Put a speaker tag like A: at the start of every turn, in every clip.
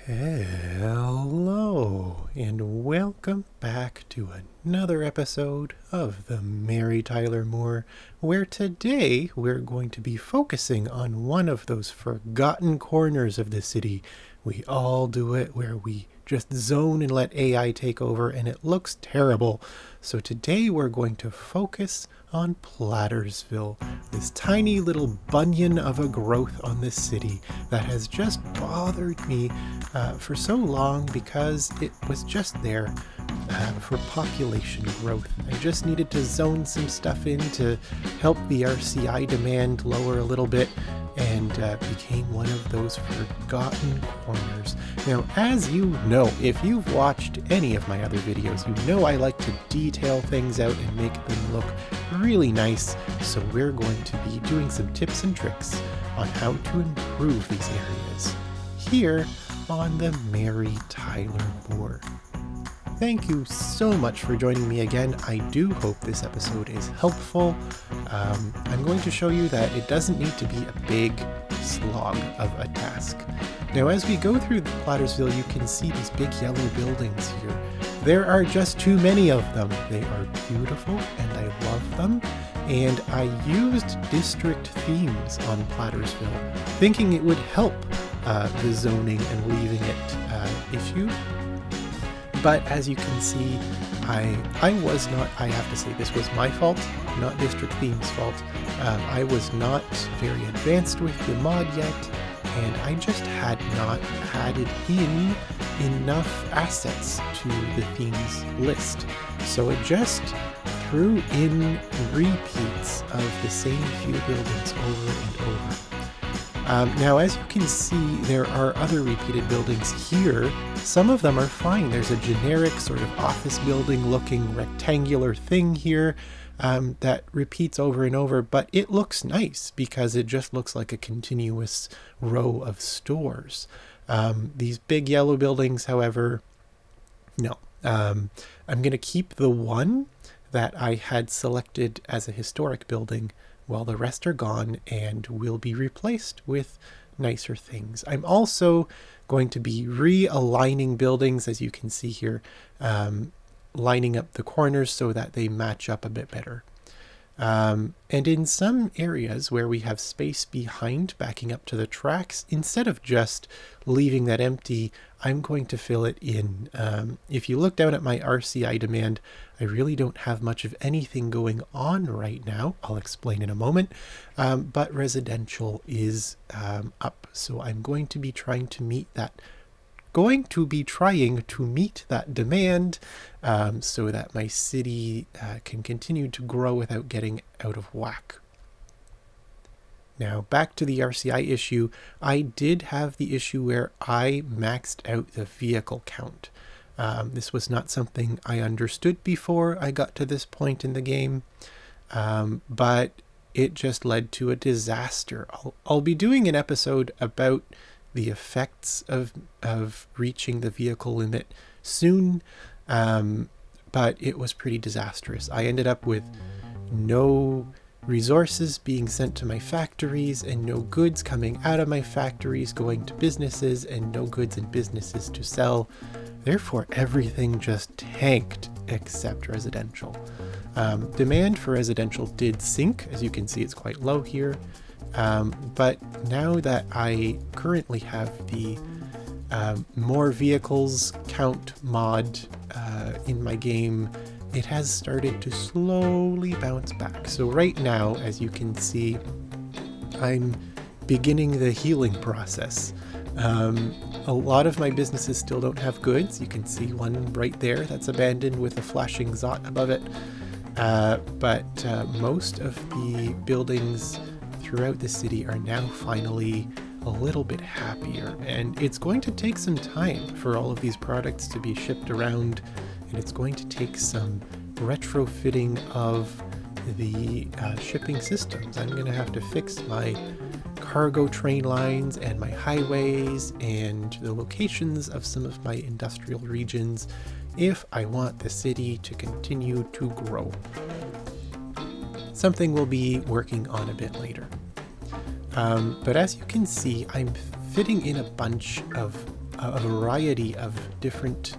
A: Hello, and welcome back to another episode of the Mary Tyler Moore, where today we're going to be focusing on one of those forgotten corners of the city. We all do it, where we just zone and let AI take over, and it looks terrible. So today we're going to focus on Plattersville, this tiny little bunion of a growth on this city that has just bothered me for so long because it was just there for population growth. I just needed to zone some stuff in to help the RCI demand lower a little bit, and became one of those forgotten corners. Now, as you know, if you've watched any of my other videos, you know I like to detail things out and make them look really nice, so we're going to be doing some tips and tricks on how to improve these areas here on the Mary Tyler Moore. Thank you so much for joining me again. I do hope this episode is helpful. I'm going to show you that it doesn't need to be a big slog of a task. Now, as we go through Plattersville, you can see these big yellow buildings here. There are just too many of them. They are beautiful and I love them. And I used district themes on Plattersville, thinking it would help the zoning and leaving it issue. But as you can see, I have to say this was my fault, not District Theme's fault. I was not very advanced with the mod yet, and I just had not added in enough assets to the themes list. So it just threw in repeats of the same few buildings over and over. Now, as you can see, there are other repeated buildings here. Some of them are fine. There's a generic sort of office building looking rectangular thing here that repeats over and over, but it looks nice because it just looks like a continuous row of stores. These big yellow buildings, however, no. I'm going to keep the one that I had selected as a historic building while the rest are gone and will be replaced with nicer things. I'm also going to be realigning buildings, as you can see here, lining up the corners so that they match up a bit better. And in some areas where we have space behind backing up to the tracks, instead of just leaving that empty, I'm going to fill it in. If you look down at my RCI demand, I really don't have much of anything going on right now. I'll explain in a moment. But residential is up, so I'm going to be trying to meet that demand so that my city can continue to grow without getting out of whack. Now, back to the RCI issue. I did have the issue where I maxed out the vehicle count. This was not something I understood before I got to this point in the game, but it just led to a disaster. I'll be doing an episode about the effects of reaching the vehicle limit soon, but it was pretty disastrous. I ended up with no resources being sent to my factories and no goods coming out of my factories going to businesses and no goods in businesses to sell. Therefore, everything just tanked except residential. Demand for residential did sink. As you can see, it's quite low here. But now that I currently have the more vehicles count mod in my game, it has started to slowly bounce back. So right now, as you can see, I'm beginning the healing process. A lot of my businesses still don't have goods. You can see one right there that's abandoned with a flashing Zot above it. But most of the buildings throughout the city are now finally a little bit happier, and it's going to take some time for all of these products to be shipped around, and it's going to take some retrofitting of the shipping systems. I'm going to have to fix my cargo train lines and my highways and the locations of some of my industrial regions if I want the city to continue to grow. Something we'll be working on a bit later. But as you can see, I'm fitting in a bunch of a variety of different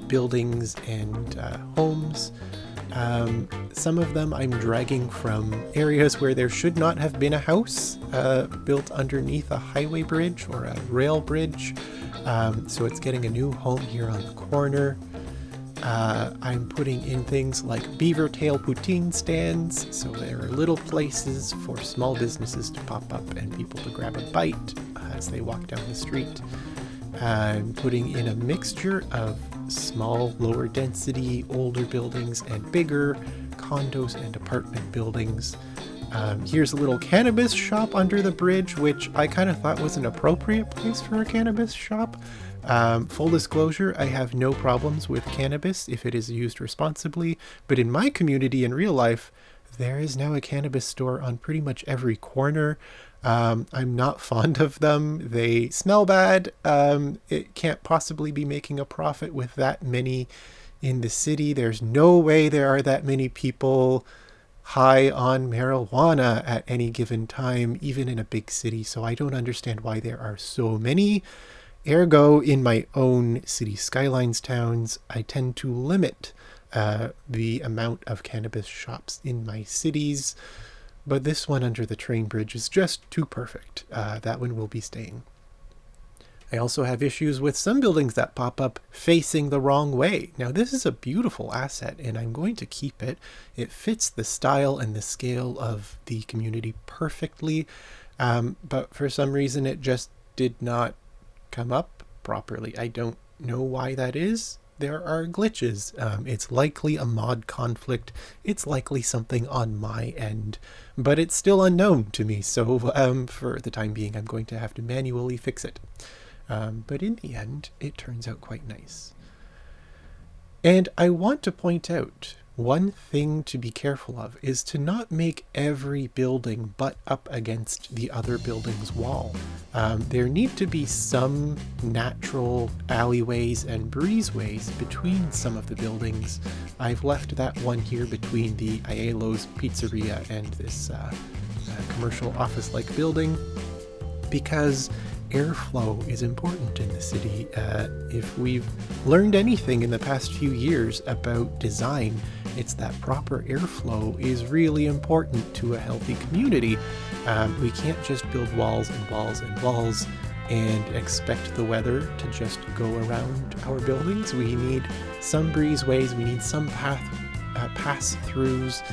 A: buildings and homes. Some of them I'm dragging from areas where there should not have been a house built underneath a highway bridge or a rail bridge. So it's getting a new home here on the corner. I'm putting in things like beaver tail poutine stands, so there are little places for small businesses to pop up and people to grab a bite as they walk down the street. I'm putting in a mixture of small, lower density, older buildings and bigger condos and apartment buildings. Here's a little cannabis shop under the bridge, which I kind of thought was an appropriate place for a cannabis shop. Full disclosure, I have no problems with cannabis if it is used responsibly, but in my community in real life, there is now a cannabis store on pretty much every corner. I'm not fond of them. They smell bad. It can't possibly be making a profit with that many in the city. There's no way there are that many people high on marijuana at any given time, even in a big city. So I don't understand why there are so many. Ergo, in my own city skylines towns, I tend to limit the amount of cannabis shops in my cities. But this one under the train bridge is just too perfect. That one will be staying. I also have issues with some buildings that pop up facing the wrong way. Now, this is a beautiful asset, and I'm going to keep it. It fits the style and the scale of the community perfectly, but for some reason it just did not come up properly. I don't know why that is. There are glitches. It's likely a mod conflict. It's likely something on my end, but it's still unknown to me. So for the time being, I'm going to have to manually fix it. But in the end, it turns out quite nice. And I want to point out, one thing to be careful of is to not make every building butt up against the other building's wall. There need to be some natural alleyways and breezeways between some of the buildings. I've left that one here between the Aielo's Pizzeria and this commercial office-like building because airflow is important in the city. If we've learned anything in the past few years about design, it's that proper airflow is really important to a healthy community. We can't just build walls and walls and walls and expect the weather to just go around our buildings. We need some breezeways, we need some pass-throughs.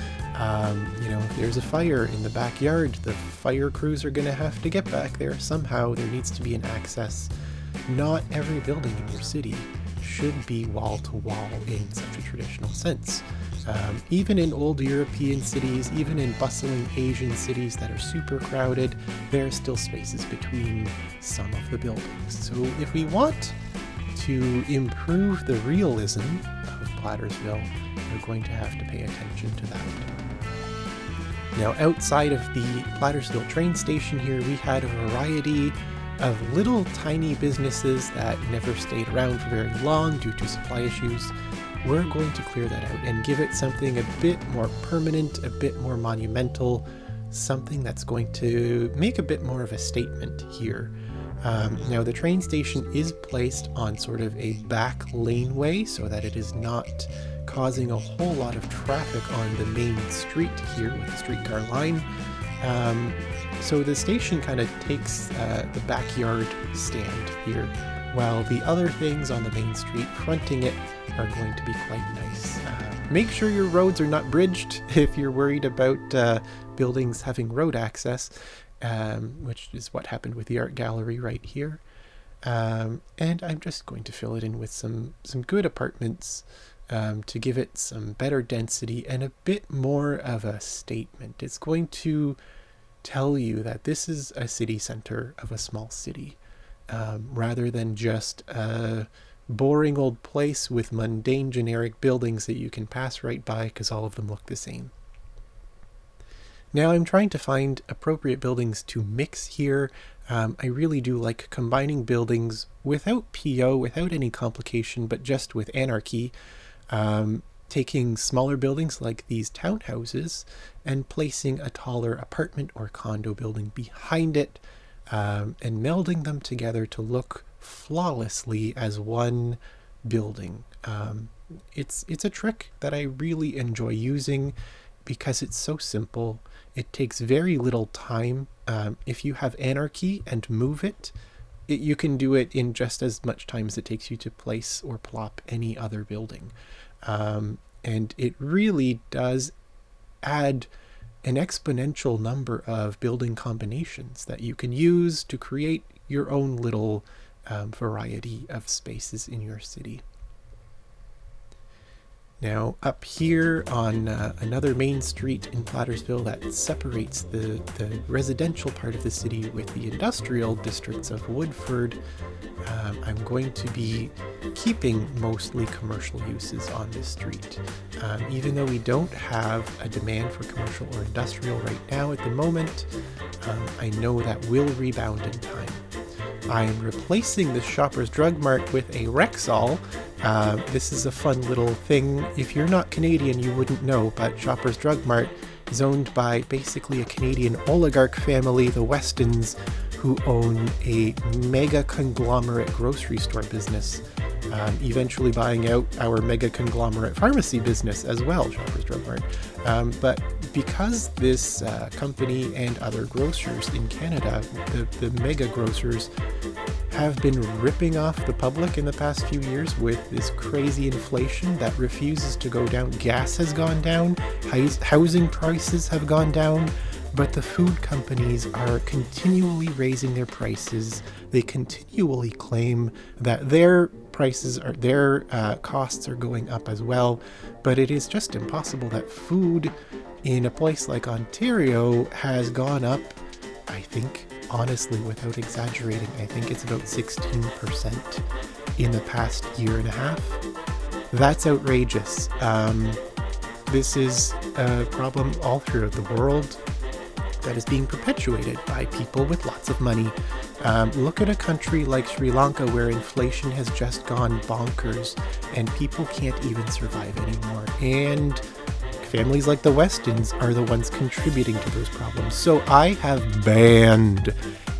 A: If there's a fire in the backyard, the fire crews are going to have to get back there somehow. There needs to be an access. Not every building in your city should be wall to wall in such a traditional sense. Even in old European cities, even in bustling Asian cities that are super crowded, there are still spaces between some of the buildings. So if we want to improve the realism of Plattersville, we're going to have to pay attention to that. Now, outside of the Plattersville train station here, we had a variety of little tiny businesses that never stayed around for very long due to supply issues. We're going to clear that out and give it something a bit more permanent, a bit more monumental, something that's going to make a bit more of a statement here. Now, the train station is placed on sort of a back laneway so that it is not causing a whole lot of traffic on the main street here with the streetcar line. So the station kind of takes the backyard stand here, while the other things on the main street fronting it are going to be quite nice. Make sure your roads are not bridged if you're worried about buildings having road access, which is what happened with the art gallery right here. And I'm just going to fill it in with some good apartments to give it some better density and a bit more of a statement. It's going to tell you that this is a city center of a small city, rather than just a boring old place with mundane generic buildings that you can pass right by because all of them look the same. Now I'm trying to find appropriate buildings to mix here. I really do like combining buildings without PO, without any complication, but just with anarchy. Taking smaller buildings like these townhouses and placing a taller apartment or condo building behind it, and melding them together to look flawlessly as one building. It's a trick that I really enjoy using because it's so simple. It takes very little time. If you have anarchy and move it, you can do it in just as much time as it takes you to place or plop any other building. And it really does add an exponential number of building combinations that you can use to create your own little variety of spaces in your city. Now, up here on another main street in Plattersville that separates the residential part of the city with the industrial districts of Woodford, I'm going to be keeping mostly commercial uses on this street. Even though we don't have a demand for commercial or industrial right now at the moment, I know that will rebound in time. I am replacing the Shoppers Drug Mart with a Rexall. This is a fun little thing. If you're not Canadian, you wouldn't know, but Shoppers Drug Mart is owned by basically a Canadian oligarch family, the Westons, who own a mega conglomerate grocery store business, eventually buying out our mega conglomerate pharmacy business as well, Shoppers Drug Mart. But because this company and other grocers in Canada, the mega grocers, have been ripping off the public in the past few years with this crazy inflation that refuses to go down. Gas has gone down, housing prices have gone down, but the food companies are continually raising their prices. They continually claim that their costs are going up as well, but it is just impossible. That food in a place like Ontario has gone up, I think, honestly, without exaggerating, I think it's about 16% in the past year and a half. That's outrageous. This is a problem all throughout the world that is being perpetuated by people with lots of money. Look at a country like Sri Lanka, where inflation has just gone bonkers and people can't even survive anymore. And families like the Westons are the ones contributing to those problems. So I have banned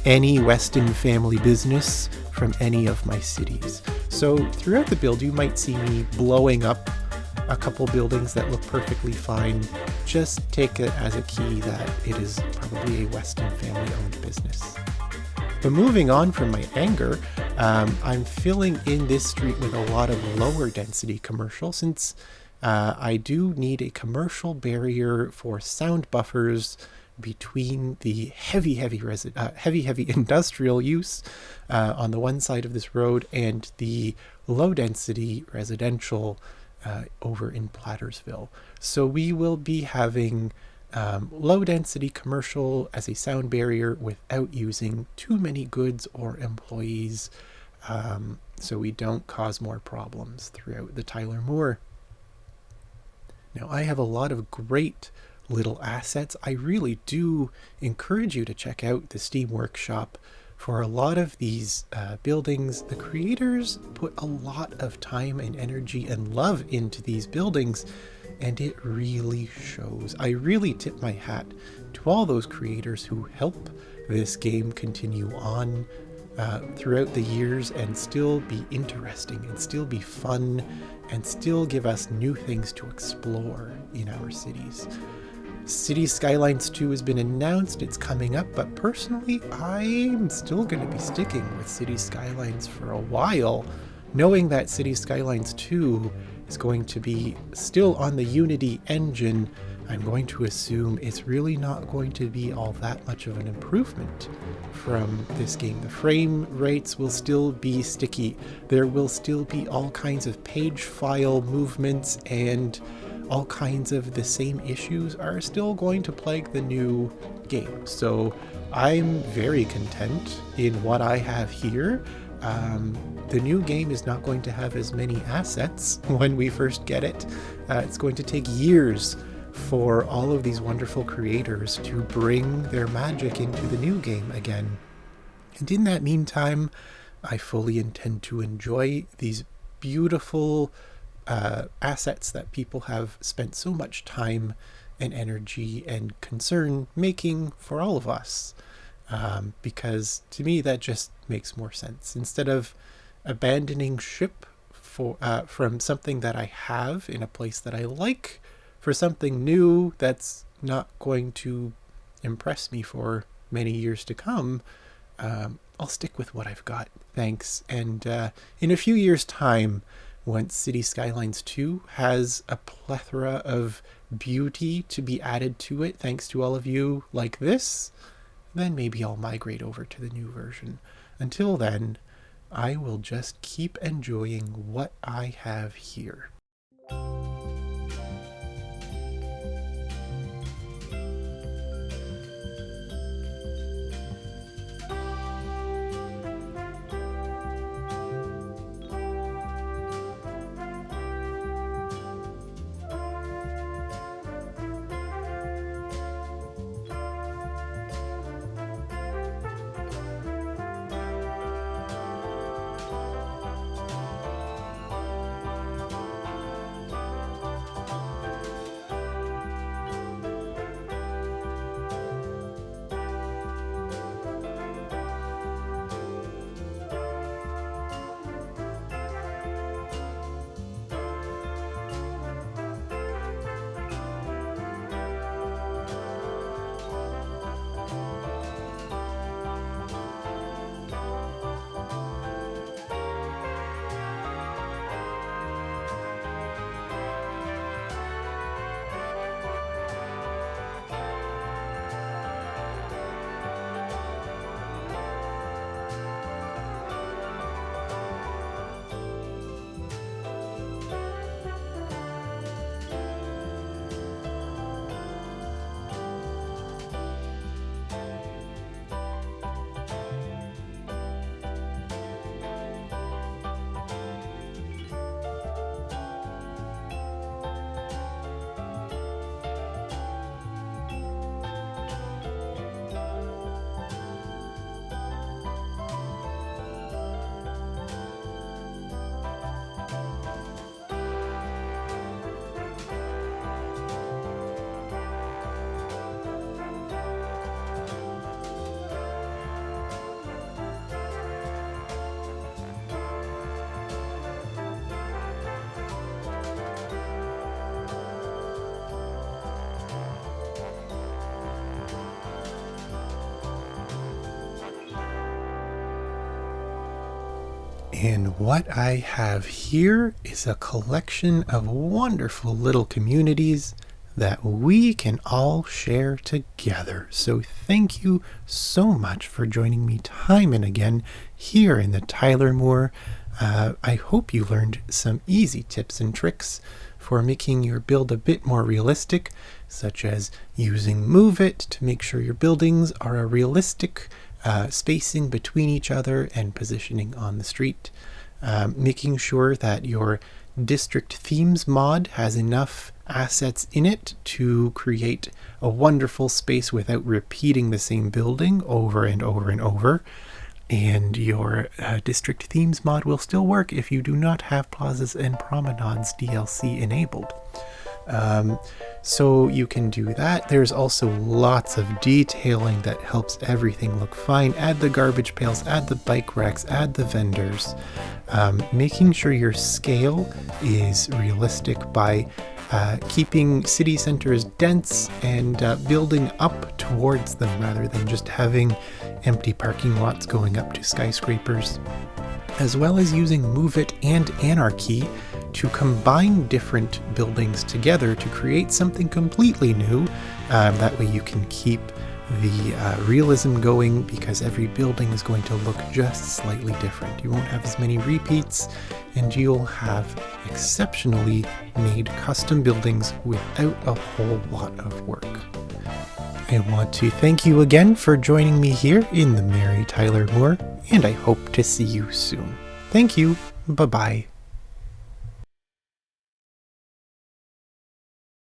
A: any Weston family business from any of my cities. So throughout the build, you might see me blowing up a couple buildings that look perfectly fine. Just take it as a key that it is probably a Weston family-owned business. But moving on from my anger, I'm filling in this street with a lot of lower density commercial, since I do need a commercial barrier for sound buffers between the heavy industrial use on the one side of this road and the low density residential over in Plattersville. So we will be having low density commercial as a sound barrier without using too many goods or employees, so we don't cause more problems throughout the Tyler Moore. Now, I have a lot of great little assets. I really do encourage you to check out the Steam Workshop. For a lot of these buildings, the creators put a lot of time and energy and love into these buildings, and it really shows. I really tip my hat to all those creators who help this game continue on throughout the years and still be interesting and still be fun and still give us new things to explore in our cities. Cities Skylines 2 has been announced, it's coming up, but personally, I'm still going to be sticking with Cities Skylines for a while, knowing that Cities Skylines 2 is going to be still on the Unity engine. I'm going to assume it's really not going to be all that much of an improvement from this game. The frame rates will still be sticky. There will still be all kinds of page file movements, and all kinds of the same issues are still going to plague the new game. So I'm very content in what I have here. The new game is not going to have as many assets when we first get it. It's going to take years for all of these wonderful creators to bring their magic into the new game again. And in that meantime, I fully intend to enjoy these beautiful assets that people have spent so much time and energy and concern making for all of us. because to me that just makes more sense. Instead of abandoning ship from something that I have in a place that I like for something new that's not going to impress me for many years to come, I'll stick with what I've got. Thanks. And in a few years' time, once City Skylines 2 has a plethora of beauty to be added to it, thanks to all of you like this, then maybe I'll migrate over to the new version. Until then, I will just keep enjoying what I have here. And what I have here is a collection of wonderful little communities that we can all share together. So thank you so much for joining me time and again here in the Tyler Moore. I hope you learned some easy tips and tricks for making your build a bit more realistic, such as using Move It to make sure your buildings are a realistic spacing between each other and positioning on the street, making sure that your district themes mod has enough assets in it to create a wonderful space without repeating the same building over and over and over. And your district themes mod will still work if you do not have plazas and promenades DLC enabled. So you can do that. There's also lots of detailing that helps everything look fine. Add the garbage pails, add the bike racks, add the vendors. Making sure your scale is realistic by keeping city centers dense and building up towards them rather than just having empty parking lots going up to skyscrapers, as well as using Move It and Anarchy to combine different buildings together to create something completely new. That way you can keep the realism going, because every building is going to look just slightly different. You won't have as many repeats, and you'll have exceptionally made custom buildings without a whole lot of work. I want to thank you again for joining me here in the Mary Tyler Moore, and I hope to see you soon. Thank you. Bye-bye.